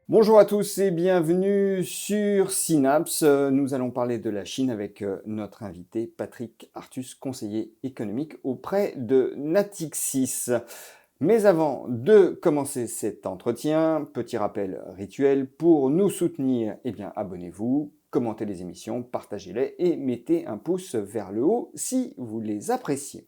Bonjour à tous et bienvenue sur Synapse. Nous allons parler de la Chine avec notre invité Patrick Artus, conseiller économique auprès de Natixis. Mais avant de commencer cet entretien, petit rappel rituel, pour nous soutenir, abonnez-vous, commentez les émissions, partagez-les et mettez un pouce vers le haut si vous les appréciez.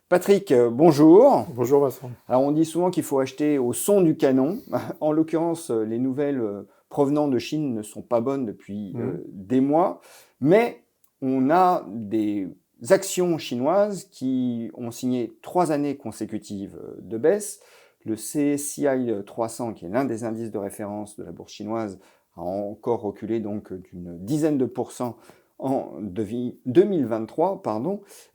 Patrick, bonjour. Bonjour Vincent. Alors on dit souvent qu'il faut acheter au son du canon. En l'occurrence, les nouvelles provenant de Chine ne sont pas bonnes depuis des mois, mais on a des actions chinoises qui ont signé 3 années consécutives de baisse. Le CSI 300, qui est l'un des indices de référence de la bourse chinoise, a encore reculé donc d'une dizaine de pourcents en 2023,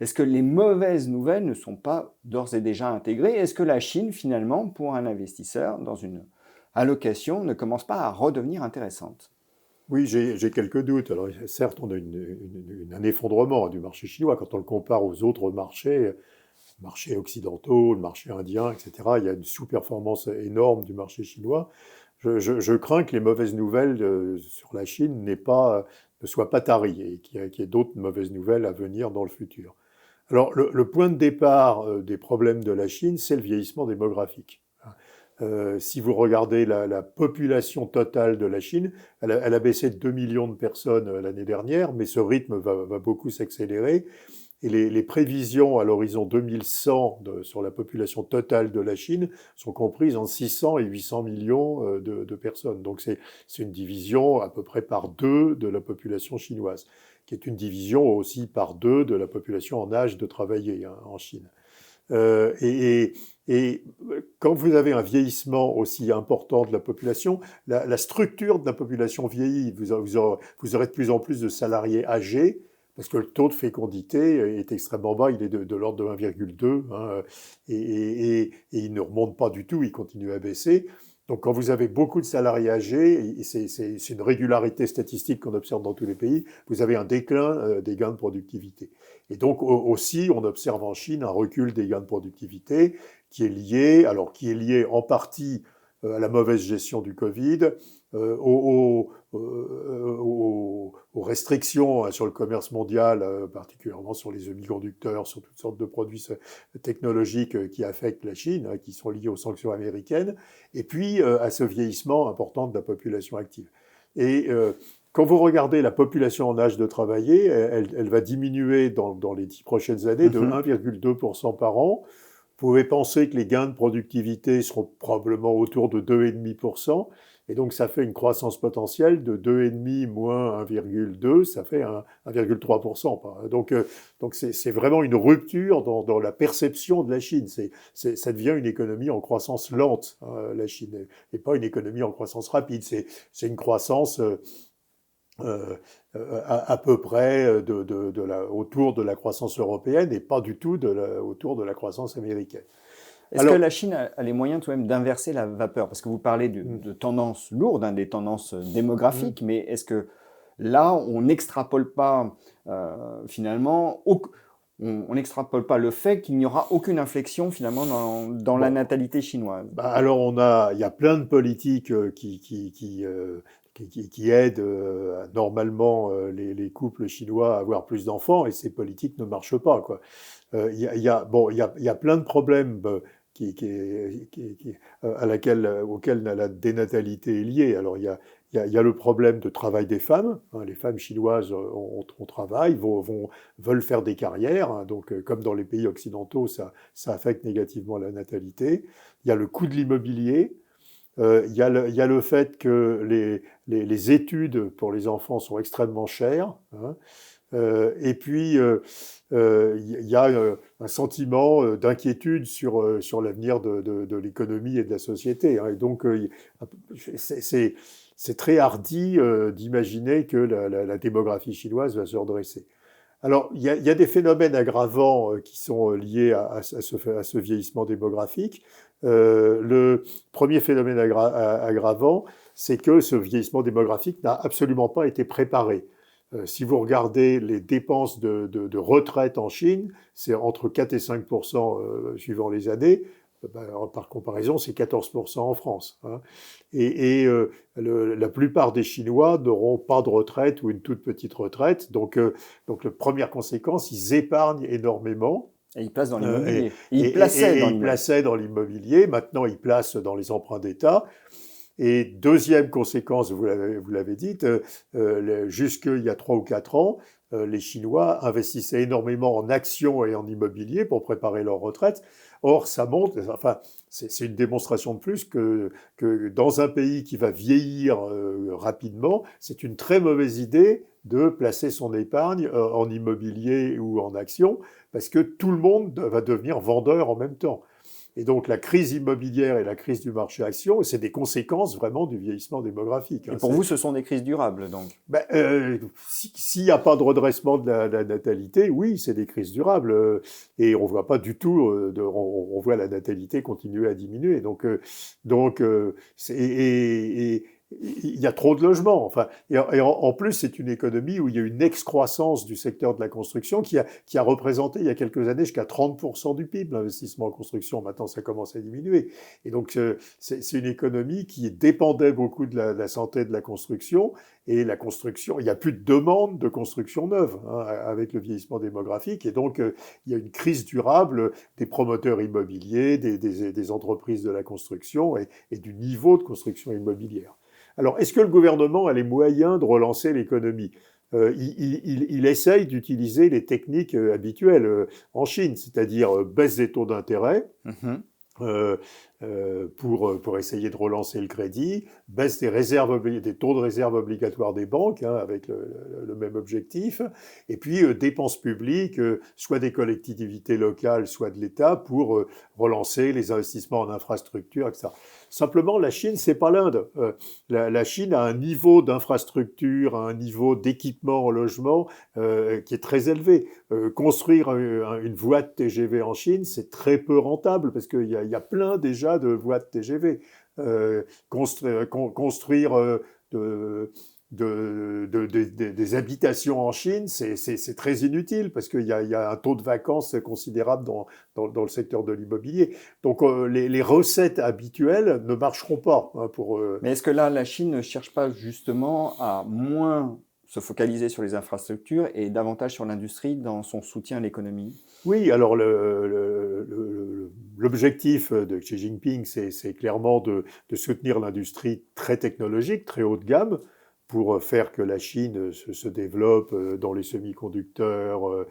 est-ce que les mauvaises nouvelles ne sont pas d'ores et déjà intégrées? Est-ce que la Chine, finalement, pour un investisseur dans une allocation, ne commence pas à redevenir intéressante? Oui, j'ai quelques doutes. Alors certes, on a un effondrement du marché chinois quand on le compare aux autres marchés occidentaux, le marché indien, etc. Il y a une sous-performance énorme du marché chinois. Je crains que les mauvaises nouvelles sur la Chine ne soient pas taries et qu'il y ait d'autres mauvaises nouvelles à venir dans le futur. Alors le point de départ des problèmes de la Chine, c'est le vieillissement démographique. Si vous regardez la population totale de la Chine, elle a baissé de 2 millions de personnes l'année dernière, mais ce rythme va beaucoup s'accélérer. Et les prévisions à l'horizon 2100 sur la population totale de la Chine sont comprises en 600 et 800 millions de personnes. Donc c'est une division à peu près par deux de la population chinoise, qui est une division aussi par deux de la population en âge de travailler en Chine. Euh, et, et, quand vous avez un vieillissement aussi important de la population, la structure de la population vieillit. Vous aurez de plus en plus de salariés âgés, parce que le taux de fécondité est extrêmement bas, il est de l'ordre de 1,2, hein, et il ne remonte pas du tout, il continue à baisser. Donc quand vous avez beaucoup de salariés âgés, et c'est une régularité statistique qu'on observe dans tous les pays, vous avez un déclin des gains de productivité. Et donc aussi, on observe en Chine un recul des gains de productivité qui est lié en partie à la mauvaise gestion du Covid, aux restrictions sur le commerce mondial, particulièrement sur les semi-conducteurs, sur toutes sortes de produits technologiques qui affectent la Chine, qui sont liés aux sanctions américaines, et puis à ce vieillissement important de la population active. Et quand vous regardez la population en âge de travailler, elle va diminuer dans les 10 prochaines années de 1,2% par an. Vous pouvez penser que les gains de productivité seront probablement autour de 2,5%. Et donc, ça fait une croissance potentielle de 2,5 moins 1,2, ça fait 1,3%. Donc c'est vraiment une rupture dans la perception de la Chine. Ça devient une économie en croissance lente, la Chine, et pas une économie en croissance rapide. C'est une croissance à peu près autour de la croissance européenne et pas du tout autour de la croissance américaine. Est-ce que la Chine a les moyens tout de même d'inverser la vapeur? Parce que vous parlez de tendances lourdes, des tendances démographiques, mais est-ce que là, on n'extrapole pas finalement, on n'extrapole pas le fait qu'il n'y aura aucune inflexion finalement dans la natalité chinoise? Alors il y a plein de politiques qui aident normalement les couples chinois à avoir plus d'enfants, et ces politiques ne marchent pas, quoi. Il y a plein de problèmes auxquels la dénatalité est liée. Alors il y a le problème de travail des femmes. Les femmes chinoises ont travail, veulent faire des carrières. Donc comme dans les pays occidentaux, ça affecte négativement la natalité. Il y a le coût de l'immobilier. Il y a le fait que les études pour les enfants sont extrêmement chères. Et puis, il y a un sentiment d'inquiétude sur l'avenir de l'économie et de la société. Et donc, c'est très hardi d'imaginer que la démographie chinoise va se redresser. Alors, il y a des phénomènes aggravants qui sont liés à ce vieillissement démographique. Le premier phénomène aggravant, c'est que ce vieillissement démographique n'a absolument pas été préparé. Si vous regardez les dépenses de retraite en Chine, c'est entre 4 et 5% suivant les années. par comparaison, c'est 14% en France. Hein. La plupart des Chinois n'auront pas de retraite ou une toute petite retraite. Donc la première conséquence, ils épargnent énormément. Et ils placent dans Et, l'immobilier. Ils plaçaient dans ils l'immobilier. plaçaient dans l'immobilier. Maintenant, ils placent dans les emprunts d'État. Et deuxième conséquence, vous l'avez dit, jusqu'il y a 3 ou 4 ans, les Chinois investissaient énormément en actions et en immobilier pour préparer leur retraite. Or, ça montre, enfin, c'est une démonstration de plus que dans un pays qui va vieillir rapidement, c'est une très mauvaise idée de placer son épargne en immobilier ou en actions, parce que tout le monde va devenir vendeur en même temps. Et donc la crise immobilière et la crise du marché action, c'est des conséquences vraiment du vieillissement démographique. Et pour vous, ce sont des crises durables, donc? S'il n'y a pas de redressement de la natalité, oui, c'est des crises durables. Et on ne voit pas du tout, on voit la natalité continuer à diminuer. Il y a trop de logements. Enfin, en plus, c'est une économie où il y a une excroissance du secteur de la construction qui a représenté il y a quelques années jusqu'à 30% du PIB, l'investissement en construction. Maintenant, ça commence à diminuer. Et donc, c'est une économie qui dépendait beaucoup de la santé de la construction. Et la construction, il n'y a plus de demande de construction neuve hein, avec le vieillissement démographique. Et donc, il y a une crise durable des promoteurs immobiliers, des entreprises de la construction et du niveau de construction immobilière. Alors, est-ce que le gouvernement a les moyens de relancer l'économie ? Il essaye d'utiliser les techniques habituelles en Chine, c'est-à-dire baisse des taux d'intérêt. Pour essayer de relancer le crédit, baisse des taux de réserve obligatoires des banques, hein, avec le même objectif, et puis dépenses publiques, soit des collectivités locales, soit de l'État, pour relancer les investissements en infrastructure, etc. Simplement, la Chine, c'est pas l'Inde. La Chine a un niveau d'infrastructure, un niveau d'équipement en logement qui est très élevé. Construire une voie de TGV en Chine, c'est très peu rentable parce qu'il y a plein déjà de voies de TGV. Construire des habitations en Chine, c'est très inutile parce qu'il y a un taux de vacances considérable dans le secteur de l'immobilier. Donc les recettes habituelles ne marcheront pas. Hein, Mais est-ce que là, la Chine ne cherche pas justement à moins se focaliser sur les infrastructures et davantage sur l'industrie dans son soutien à l'économie? Oui, alors l'objectif de Xi Jinping, c'est clairement de soutenir l'industrie très technologique, très haut de gamme, pour faire que la Chine se développe dans les semi-conducteurs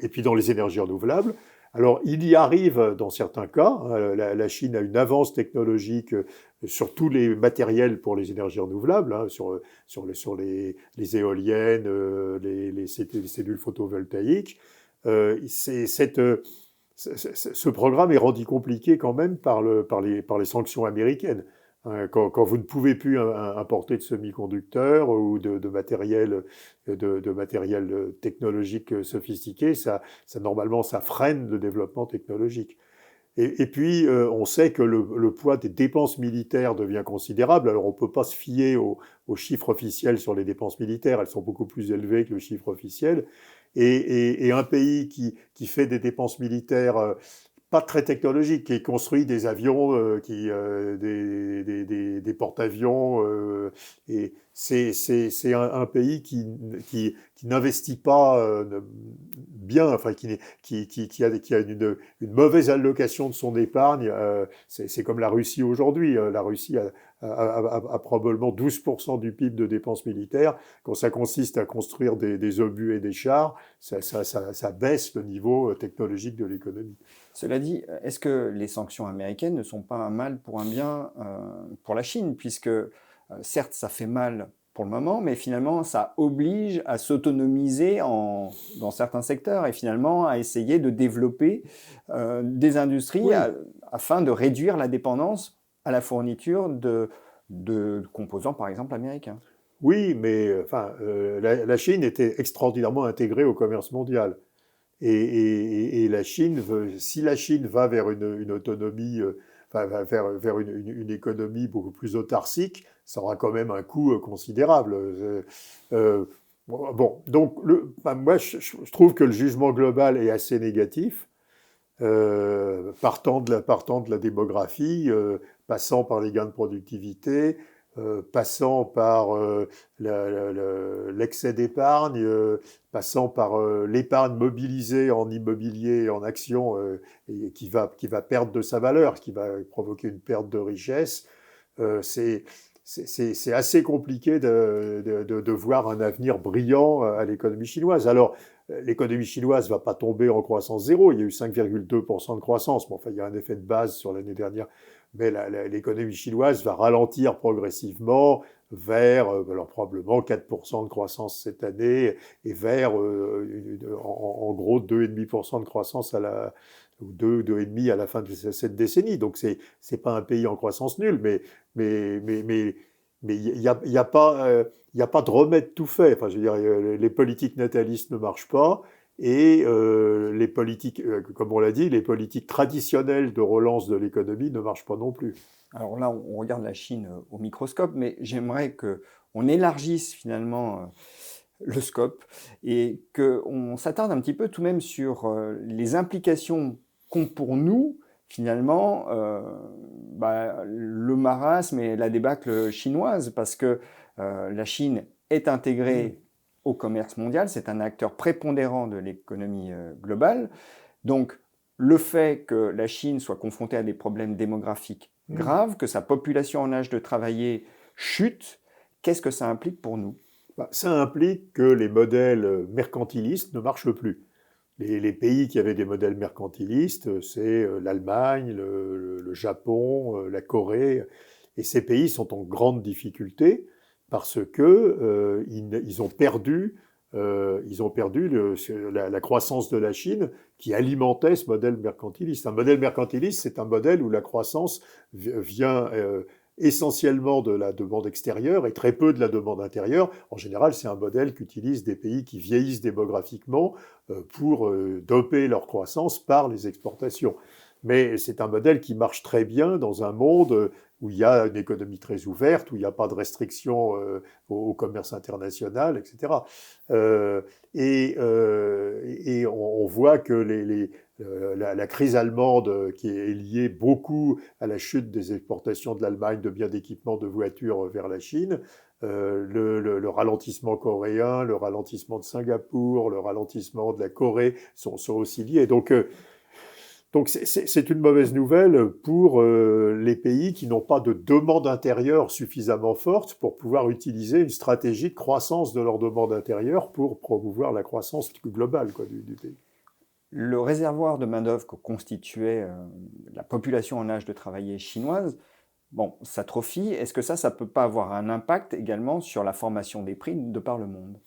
et puis dans les énergies renouvelables. Alors, il y arrive dans certains cas. La Chine a une avance technologique sur tous les matériels pour les énergies renouvelables, hein, sur les éoliennes, les cellules photovoltaïques. Ce programme est rendu compliqué quand même par les sanctions américaines. Quand vous ne pouvez plus importer de semi-conducteurs ou de matériel technologique sophistiqué, normalement, ça freine le développement technologique. Et puis, on sait que le poids des dépenses militaires devient considérable. Alors, on ne peut pas se fier aux chiffres officiels sur les dépenses militaires. Elles sont beaucoup plus élevées que le chiffre officiel. Et un pays qui fait des dépenses militaires pas très technologique, qui construit des avions, des porte-avions. Et c'est un pays qui n'investit pas bien, enfin qui a une mauvaise allocation de son épargne. C'est comme la Russie aujourd'hui. La Russie a probablement 12% du PIB de dépenses militaires. Quand ça consiste à construire des obus et des chars, ça baisse le niveau technologique de l'économie. Cela dit, est-ce que les sanctions américaines ne sont pas un mal pour un bien pour la Chine, puisque certes ça fait mal pour le moment, mais finalement ça oblige à s'autonomiser dans certains secteurs et finalement à essayer de développer des industries Oui. Afin de réduire la dépendance à la fourniture de composants par exemple américains. Oui, mais la Chine était extraordinairement intégrée au commerce mondial. Et la Chine si la Chine va vers une autonomie, va vers une économie beaucoup plus autarcique, ça aura quand même un coût considérable. Bon, donc moi je trouve que le jugement global est assez négatif. partant de la démographie, passant par les gains de productivité, passant par l'excès d'épargne, passant par l'épargne mobilisée en immobilier et en actions et qui va perdre de sa valeur, qui va provoquer une perte de richesse. C'est assez compliqué de voir un avenir brillant à l'économie chinoise. Alors, l'économie chinoise ne va pas tomber en croissance zéro. Il y a eu 5,2% de croissance. Bon, enfin, il y a un effet de base sur l'année dernière. Mais l'économie chinoise va ralentir progressivement vers, alors probablement 4% de croissance cette année et vers, en gros, 2,5% de croissance ou 2,5 à la fin de cette décennie. Donc, c'est pas un pays en croissance nulle, mais il y a pas, il n'y a pas de remède tout fait. Enfin, je veux dire, les politiques natalistes ne marchent pas et les politiques, comme on l'a dit, les politiques traditionnelles de relance de l'économie ne marchent pas non plus. Alors là, on regarde la Chine au microscope, mais j'aimerais qu'on élargisse finalement le scope et qu'on s'attarde un petit peu tout de même sur les implications qu'ont pour nous finalement le marasme et la débâcle chinoise, parce que la Chine est intégrée au commerce mondial, c'est un acteur prépondérant de l'économie globale. Donc le fait que la Chine soit confrontée à des problèmes démographiques graves, que sa population en âge de travailler chute, qu'est-ce que ça implique pour nous ? Ça implique que les modèles mercantilistes ne marchent plus. Les pays qui avaient des modèles mercantilistes, c'est l'Allemagne, le Japon, la Corée. Et ces pays sont en grande difficulté parce que ils ont perdu la croissance de la Chine qui alimentait ce modèle mercantiliste. Un modèle mercantiliste, c'est un modèle où la croissance vient essentiellement de la demande extérieure et très peu de la demande intérieure. En général, c'est un modèle qu'utilisent des pays qui vieillissent démographiquement pour doper leur croissance par les exportations. Mais c'est un modèle qui marche très bien dans un monde où il y a une économie très ouverte, où il n'y a pas de restrictions au commerce international, etc. Et on voit que la crise allemande, qui est liée beaucoup à la chute des exportations de l'Allemagne de biens d'équipement de voitures vers la Chine, le ralentissement coréen, le ralentissement de Singapour, le ralentissement de la Corée sont aussi liés. Donc c'est une mauvaise nouvelle pour les pays qui n'ont pas de demande intérieure suffisamment forte pour pouvoir utiliser une stratégie de croissance de leur demande intérieure pour promouvoir la croissance globale du pays. Le réservoir de main-d'œuvre que constituait la population en âge de travailler chinoise, s'atrophie. Est-ce que ça ne peut pas avoir un impact également sur la formation des prix de par le monde ?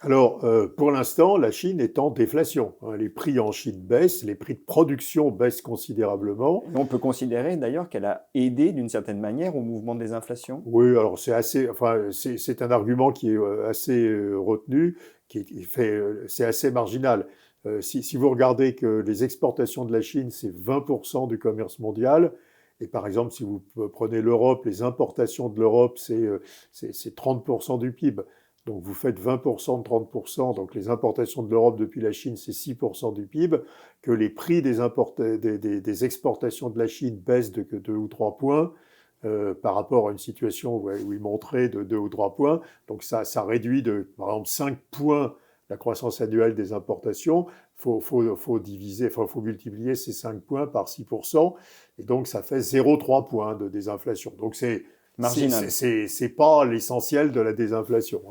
Alors, pour l'instant, la Chine est en déflation. Les prix en Chine baissent, les prix de production baissent considérablement. Et on peut considérer d'ailleurs qu'elle a aidé d'une certaine manière au mouvement des inflations ? Oui, alors c'est un argument qui est assez retenu, c'est assez marginal. Si vous regardez que les exportations de la Chine, c'est 20% du commerce mondial, et par exemple, si vous prenez l'Europe, les importations de l'Europe, c'est 30% du PIB. Donc vous faites 20% de 30%, donc les importations de l'Europe depuis la Chine, c'est 6% du PIB, que les prix des exportations de la Chine baissent de 2 ou 3 points par rapport à une situation où ils montraient de 2 ou 3 points. Donc ça réduit par exemple 5 points la croissance annuelle des importations. Faut multiplier ces 5 points par 6%, et donc ça fait 0,3 points de désinflation. Donc c'est pas l'essentiel de la désinflation.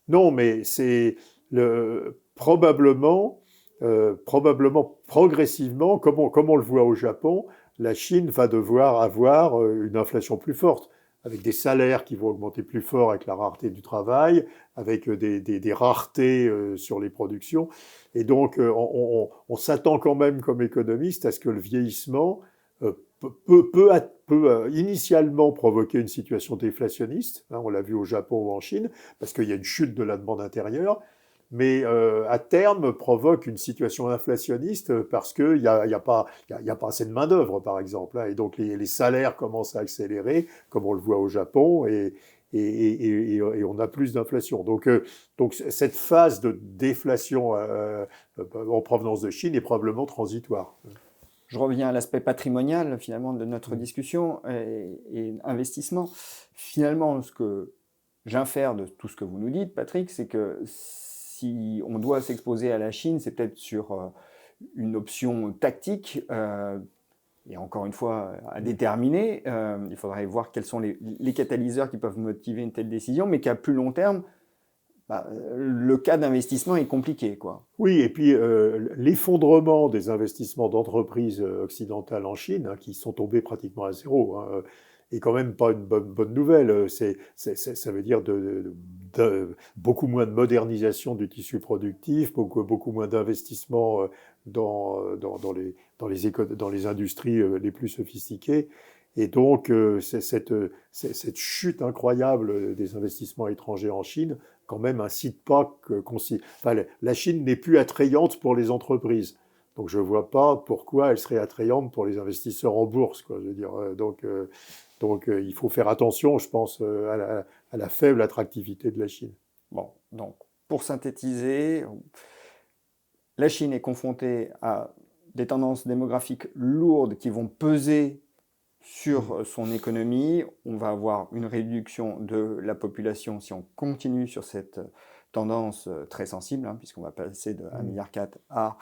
Non, mais c'est probablement, progressivement, comme on le voit au Japon, la Chine va devoir avoir une inflation plus forte, avec des salaires qui vont augmenter plus fort avec la rareté du travail, avec des raretés sur les productions. Et donc, on s'attend quand même, comme économiste, à ce que le vieillissement peut initialement provoquer une situation déflationniste. On l'a vu au Japon ou en Chine, parce qu'il y a une chute de la demande intérieure. Mais à terme provoque une situation inflationniste parce qu'il n'y a pas assez de main-d'œuvre, par exemple. Et donc les salaires commencent à accélérer, comme on le voit au Japon, et et on a plus d'inflation. Donc cette phase de déflation en provenance de Chine est probablement transitoire. Je reviens à l'aspect patrimonial, finalement, de notre discussion et investissement. Finalement, ce que j'infère de tout ce que vous nous dites, Patrick, c'est que si on doit s'exposer à la Chine, c'est peut-être sur une option tactique, et encore une fois, à déterminer. Il faudrait voir quels sont les catalyseurs qui peuvent motiver une telle décision, mais qu'à plus long terme, le cas d'investissement est compliqué, quoi. Oui, et puis l'effondrement des investissements d'entreprises occidentales en Chine, hein, qui sont tombés pratiquement à zéro, hein, est quand même pas une bonne nouvelle. Ça veut dire beaucoup moins de modernisation du tissu productif, beaucoup moins d'investissement dans les industries les plus sophistiquées. Et donc, cette chute incroyable des investissements étrangers en Chine, quand même, incite pas enfin, la Chine n'est plus attrayante pour les entreprises. Donc, je ne vois pas pourquoi elle serait attrayante pour les investisseurs en bourse, quoi. Je veux dire, il faut faire attention, je pense, à la faible attractivité de la Chine. Bon, donc, pour synthétiser, la Chine est confrontée à des tendances démographiques lourdes qui vont peser sur son économie. On va avoir une réduction de la population si on continue sur cette tendance très sensible, hein, puisqu'on va passer de 1,4 milliard à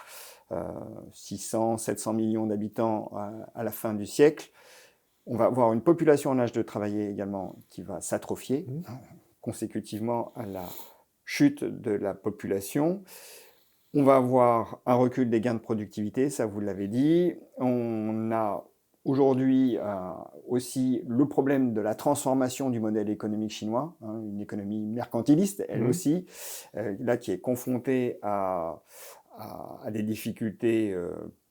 600, 700 millions d'habitants à la fin du siècle. On va avoir une population en âge de travailler également qui va s'atrophier, consécutivement à la chute de la population. On va avoir un recul des gains de productivité, ça vous l'avez dit. On a aujourd'hui aussi le problème de la transformation du modèle économique chinois, hein, une économie mercantiliste, elle aussi, là qui est confrontée à des difficultés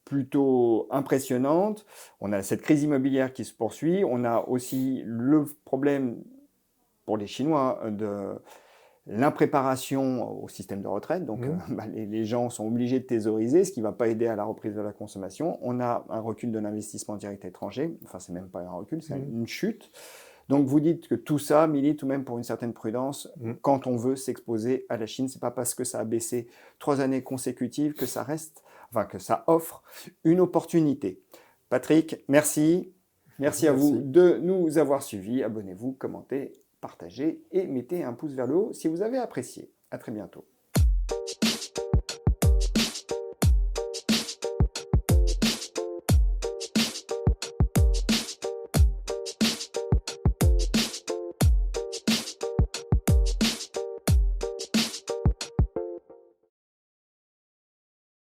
plutôt impressionnantes. On a cette crise immobilière qui se poursuit. On a aussi le problème pour les Chinois de l'impréparation au système de retraite, donc les gens sont obligés de thésauriser, ce qui ne va pas aider à la reprise de la consommation. On a un recul de l'investissement direct étranger, enfin c'est même pas un recul, c'est une chute. Donc vous dites que tout ça milite tout de même pour une certaine prudence quand on veut s'exposer à la Chine. C'est pas parce que ça a baissé 3 années consécutives que ça reste, enfin que ça offre une opportunité. Patrick, merci. Merci à vous de nous avoir suivis. Abonnez-vous, commentez, partagez et mettez un pouce vers le haut si vous avez apprécié. À très bientôt.